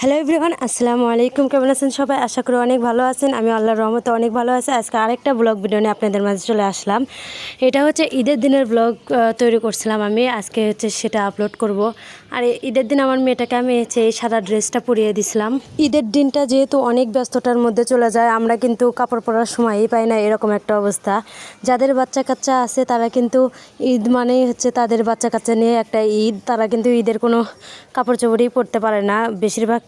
Hello everyone, আসসালামু আলাইকুম। কেমন আছেন সবাই? আশা করি অনেক ভালো আছেন। আমি আল্লাহর রহমতে অনেক ভালো আছি। আজকে আরেকটা ব্লগ ভিডিও নিয়ে আপনাদের মাঝে চলে আসলাম। এটা হচ্ছে ঈদের দিনের ব্লগ তৈরি করছিলাম আমি। আজকে হচ্ছে সেটা আপলোড করব। আর ঈদের দিন আমার মেয়েটাকে আমি এই সাদা ড্রেসটা পরিয়ে দিছিলাম। ঈদের দিনটা যেহেতু অনেক ব্যস্ততার মধ্যে চলে যায়, আমরা কিন্তু কাপড় পরার সময়ই পাই না, এরকম একটা অবস্থা। যাদের বাচ্চা কাচ্চা আছে তারা কিন্তু ঈদ মানেই হচ্ছে তাদের বাচ্চা কাচ্চা নিয়ে একটা ঈদ। তারা কিন্তু ঈদের কোনো কাপড় চোপড়ই পরতে পারে না। বেশিরভাগ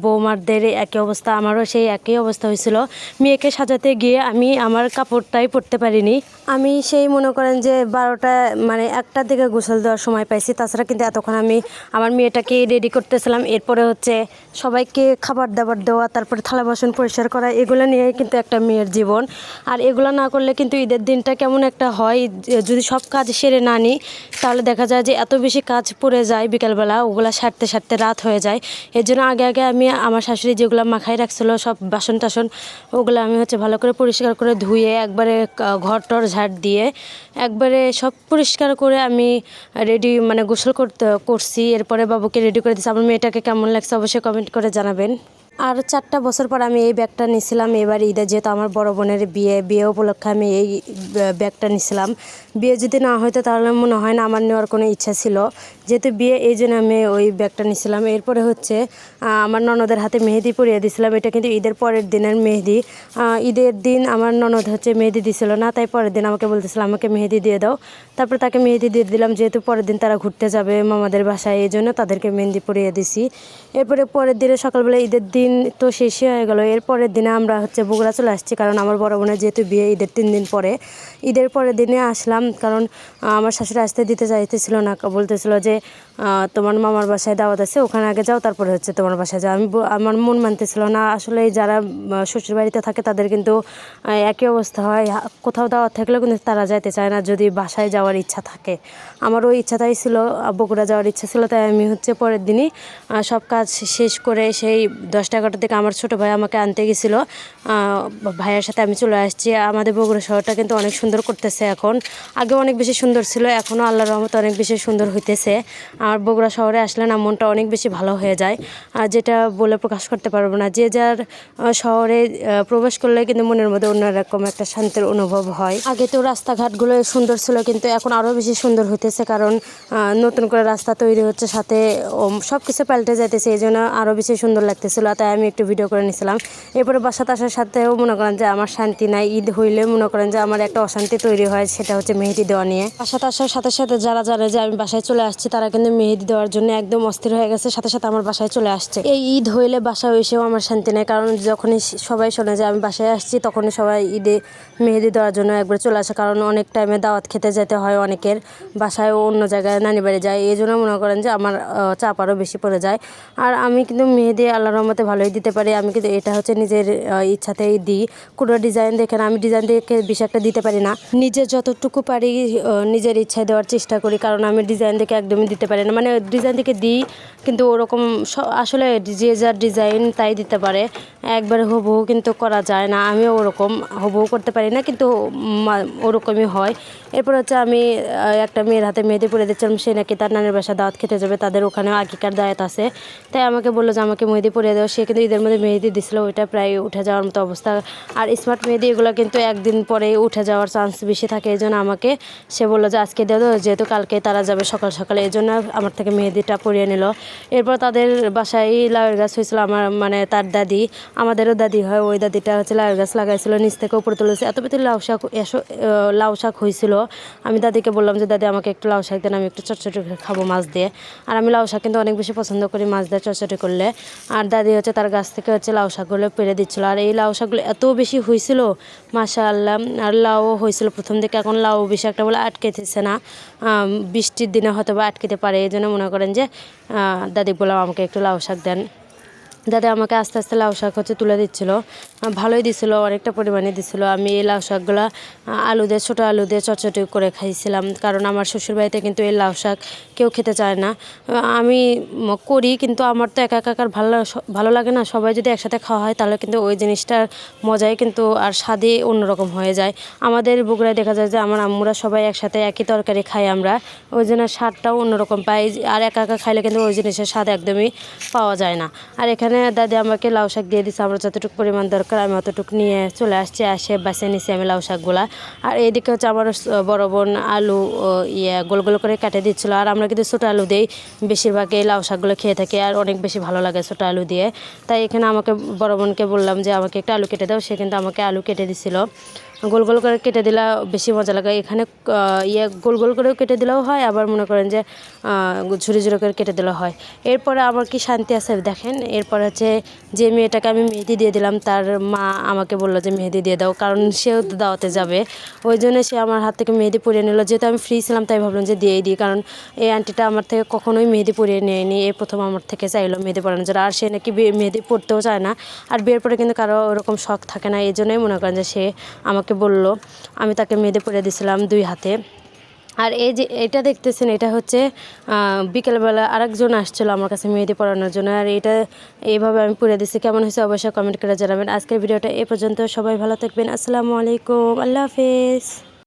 বৌমাদের একই অবস্থা, আমারও সেই একই অবস্থা হয়েছিল। মেয়েকে সাজাতে গিয়ে আমি আমার কাপড়টাই পরতে পারিনি। আমি সেই মনে করেন যে 12টা মানে 1টার দিকে গোসল দেওয়ার সময় পাইছি। তাছাড়া কিন্তু এতক্ষণ আমি আমার মেয়েটাকে রেডি করতেছিলাম। এরপরে হচ্ছে সবাইকে খাবার দাবার দেওয়া, তারপরে থালা বাসন পরিষ্কার করা, এগুলো নিয়েই কিন্তু একটা মেয়ের জীবন। আর এগুলো না করলে কিন্তু ঈদের দিনটা কেমন একটা হয়, যদি সব কাজ সেরে না নিই তাহলে দেখা যায় যে এত বেশি কাজ পড়ে যায় বিকালবেলা, ওগুলো সারতে সারতে রাত হয়ে যায়। এর জন্য আগে আগে আমি আমার শাশুড়ি যেগুলো মাখাই রাখছিল সব বাসন টাসন, ওগুলো আমি হচ্ছে ভালো করে পরিষ্কার করে ধুয়ে একবারে ঘর টর ঝাড় দিয়ে একবারে সব পরিষ্কার করে আমি রেডি মানে গোসল করছি। এরপরে বাবুকে রেডি করে দিচ্ছি। আমার মেয়েটাকে কেমন লাগছে অবশ্যই কমেন্ট করে জানাবেন। আর 4টা বছর পর আমি এই ব্যাগটা নিয়েছিলাম এবার ঈদে, যেহেতু আমার বড় বোনের বিয়ে উপলক্ষে আমি এই ব্যাগটা নিয়েছিলাম। বিয়ে যদি না হয়তো তাহলে মনে হয় না আমার নেওয়ার কোনো ইচ্ছা ছিল, যেহেতু বিয়ে এই জন্য আমি ওই ব্যাগটা নিয়েছিলাম। এরপরে হচ্ছে আমার ননদের হাতে মেহেদি পরিয়ে দিয়েছিলাম। এটা কিন্তু ঈদের পরের দিনের মেহেদি। ঈদের দিন আমার ননদ হচ্ছে মেহেদি দিছিল না, তাই পরের দিন আমাকে বলতেছিল আমাকে মেহেদি দিয়ে দাও। তারপর তাকে মেহেদি দিয়ে দিলাম, যেহেতু পরের দিন তারা ঘুরতে যাবে মামাদের বাসায়, এই জন্য তাদেরকে মেহেদি পরিয়ে দিছি। এরপরে পরের দিনে সকালবেলা ঈদের দিন তো শেষই হয়ে গেল। এরপরের দিনে আমরা হচ্ছে বগুড়া চলে আসছি, কারণ আমার বড় বোনের যেহেতু বিয়ে ঈদের 3 দিন পরে। ঈদের পরের দিনে আসলাম, কারণ আমার শাশুড়ি আসতে দিতে চাইতেছিল না, বলতেছিল যে তোমার মামার বাসায় দাওয়াত আছে, ওখানে আগে যাও, তারপরে হচ্ছে তোমার বাসায় যাও। আমার মন মানতেছিল না। আসলে যারা শ্বশুর বাড়িতে থাকে তাদের কিন্তু একই অবস্থা হয়, কোথাও দাওয়াত থাকলেও কিন্তু তারা যাইতে চায় না যদি বাসায় যাওয়ার ইচ্ছা থাকে। আমারও ইচ্ছাটাই ছিল, বগুড়া যাওয়ার ইচ্ছা ছিল, তাই আমি হচ্ছে পরের দিনই সব কাজ শেষ করে সেই 10টা-11টার দিকে আমার ছোটো ভাই আমাকে আনতে গেছিলো। ভাইয়ের সাথে আমি চলে আসছি। আমাদের বগুড়া শহরটা কিন্তু অনেক সুন্দর করতেছে এখন, আগে অনেক বেশি সুন্দর ছিল, এখনও আল্লাহর রহমতে অনেক বেশি সুন্দর হইতেছে। আর বগুড়া শহরে আসলে না মনটা অনেক বেশি ভালো হয়ে যায়, আর যেটা বলে প্রকাশ করতে পারবো না। যে যার শহরে প্রবেশ করলে কিন্তু মনের মধ্যে অন্যরকম একটা শান্তির অনুভব হয়। আগে তো রাস্তাঘাটগুলো সুন্দর ছিল, কিন্তু এখন আরও বেশি সুন্দর হইতেছে, কারণ নতুন করে রাস্তা তৈরি হচ্ছে, সাথে সব কিছু পাল্টে যাইতেছে, এই জন্য আরও বেশি সুন্দর লাগতেছিল। তাই আমি একটু ভিডিও করে নিয়েছিলাম। এরপরে বাসাতে আসার সাথেও মনে করেন যে আমার শান্তি নাই। ঈদ হইলে মনে করেন যে আমার একটা অশান্তি তৈরি হয়, সেটা হচ্ছে মেহেদি দেওয়া নিয়ে। বাসাতে আসার সাথে সাথে যারা জানে যে আমি বাসায় চলে আসছি তারা কিন্তু মেহেদি দেওয়ার জন্য একদম অস্থির হয়ে গেছে, সাথে সাথে আমার বাসায় চলে আসছে। এই ঈদ হইলে বাসায় এসেও আমার শান্তি নেই, কারণ যখনই সবাই শোনে যে আমি বাসায় আসছি তখনই সবাই ঈদে মেহেদি দেওয়ার জন্য একবার চলে আসে, কারণ অনেক টাইমে দাওয়াত খেতে যেতে হয় অনেকের বাসায়, অন্য জায়গায় নানি বাড়ি যায়, এই জন্য মনে করেন যে আমার চাপ আরও বেশি পড়ে যায়। আর আমি কিন্তু মেহেদি আল্লাহর রহমতে ভালোই দিতে পারি। আমি কিন্তু এটা হচ্ছে নিজের ইচ্ছাতেই দিই, কোনো ডিজাইন দেখে না। আমি ডিজাইন দেখে বেশি একটা দিতে পারি না, নিজের যতটুকু পারি নিজের ইচ্ছায় দেওয়ার চেষ্টা করি, কারণ আমি ডিজাইন দেখে একদমই দিতে পারি না। মানে ডিজাইন দেখে দিই কিন্তু ওরকম আসলে যে যার ডিজাইন তাই দিতে পারে, একবারে হুবহু কিন্তু করা যায় না। আমিও ওরকম হুবহু করতে পারি না, কিন্তু ওরকমই হয়। এরপর হচ্ছে আমি একটা মেয়ের হাতে মেহেদি পরে দিচ্ছিলাম, সে নাকি তার নানির বাসা দাওয়াত খেতে যাবে, তাদের ওখানে আগেকার দাওয়াত আছে, তাই আমাকে বললো যে আমাকে মেহেদি পরিয়ে দেওয়া। সে কিন্তু ঈদের মধ্যে মেহেদি দিছিল, ওইটা প্রায় উঠে যাওয়ার মতো অবস্থা। আর স্মার্ট মেহেদি এগুলো কিন্তু একদিন পরে উঠে যাওয়ার চান্স বেশি থাকে, এই জন্য আমাকে সে বললো যে আজকে দিয়ে দাও, যেহেতু কালকে তারা যাবে সকাল সকালে, এই জন্য আমার থেকে মেহেদিটা পরিয়ে নিল। এরপর তাদের বাসায় লাউয়ের গাছ হয়েছিল, আমার মানে তার দাদি, আমাদেরও দাদি হয়, ওই দাদিটা হচ্ছে লাউয়ের গাছ লাগাইছিল, নিচ থেকে উপরে তুলেছে। এত বেশি লাউ শাক হয়েছিল। আমি দাদিকে বললাম যে দাদি আমাকে একটু লাউ শাক দেন, আমি একটু চটচটি করে খাবো মাছ দিয়ে। আর আমি লাউ শাক কিন্তু অনেক বেশি পছন্দ করি মাছ দিয়ে চটচটি করলে। আর দাদি হচ্ছে তার গাছ থেকে হচ্ছে লাউ শাকগুলো পেরে দিচ্ছিলো। আর এই লাউ শাকগুলো এত বেশি হয়েছিল মাশাআল্লাহ। আর লাউ হয়েছিল প্রথম দিকে, এখন লাউ বেশি একটা বলে আটকেতেছে না, বৃষ্টির দিনে হয়তো বা আটকেতে পারে, এই জন্য মনে করেন যে দাদি বললাম আমাকে একটু লাউ শাক দেন। দাদা আমাকে আস্তে আস্তে লাউ শাক হচ্ছে তুলে দিচ্ছিল। ভালোই দিছিল, অনেকটা পরিমাণে দিছিল। আমি এই লাউ শাকগুলো আলু দিয়ে, ছোটো আলু দিয়ে চটচটি করে খাইছিলাম, কারণ আমার শ্বশুরবাড়িতে কিন্তু এই লাউ শাক কেউ খেতে চায় না। আমি করি, কিন্তু আমার তো একা একা আর ভালো লাগে না। সবাই যদি একসাথে খাওয়া হয় তাহলে কিন্তু ওই জিনিসটার মজাই কিন্তু আর স্বাদই অন্যরকম হয়ে যায়। আমাদের বগুড়ায় দেখা যায় যে আমার আম্মুরা সবাই একসাথে একই তরকারি খাই আমরা, ওই জন্য স্বাদটাও অন্যরকম পাই। আর একা একা খাইলে কিন্তু ওই জিনিসের স্বাদ একদমই পাওয়া যায় না। আর এখানে দাদি আমাকে লাউ শাক দিয়ে দিচ্ছে, আমার যতটুকু পরিমাণ দরকার আমি অতটুকু নিয়ে চলে আসছি, আসে বাসে নিছি আমি লাউ শাকগুলা। আর এইদিকে হচ্ছে আমার বড় বোন আলু গোল গোল করে কেটে দিচ্ছিলো। আর আমরা কিন্তু ছোটো আলু দিয়েই বেশিরভাগ এই লাউ শাকগুলো খেয়ে থাকি, আর অনেক বেশি ভালো লাগে ছোটো আলু দিয়ে। তাই এখানে আমাকে বড় বোনকে বললাম যে আমাকে একটা আলু কেটে দাও, সে কিন্তু আমাকে আলু কেটে দিছিল। গোল গোল করে কেটে দিলে বেশি মজা লাগে। এখানে গোল গোল করেও কেটে দিলেও হয়, আবার মনে করেন যে ঝুরি ঝুরি করে কেটে দিলেও হয়। এরপরে আমার কি শান্তি আছে দেখেন। এরপর হচ্ছে যে মেয়েটাকে আমি মেহেদি দিয়ে দিলাম, তার মা আমাকে বললো যে মেহেদি দিয়ে দাও, কারণ সেও দাওয়াতে যাবে। ওই জন্য সে আমার হাত থেকে মেহেদি পরিয়ে নিল। যেহেতু আমি ফ্রি ছিলাম তাই ভাবলাম যে দিয়েই দিই, কারণ এই আন্টিটা আমার থেকে কখনোই মেহেদি পরিয়ে নেয়নি, এই প্রথম আমার থেকে চাইলো মেহেদি পরানোর জন্য। আর সে নাকি মেহেদি পরতেও চায় না, আর বিয়ের পরে কিন্তু কারো ওরকম শখ থাকে না। এই জন্যই মনে করেন যে সে আমাকে বলল, আমি তাকে মেহেদি পরিয়ে দিয়েছিলাম 2 হাতে। আর এই যে এটা দেখতেছেন, এটা হচ্ছে বিকেলবেলা আরেকজন আসছিলো আমার কাছে মেহেদি পরানোর জন্য, আর এটা এইভাবে আমি পরে দিচ্ছি। কেমন হয়েছে অবশ্যই কমেন্ট করে জানাবেন। আজকের ভিডিওটা এ পর্যন্ত, সবাই ভালো থাকবেন। আসসালামু আলাইকুম, আল্লাহ হাফেজ।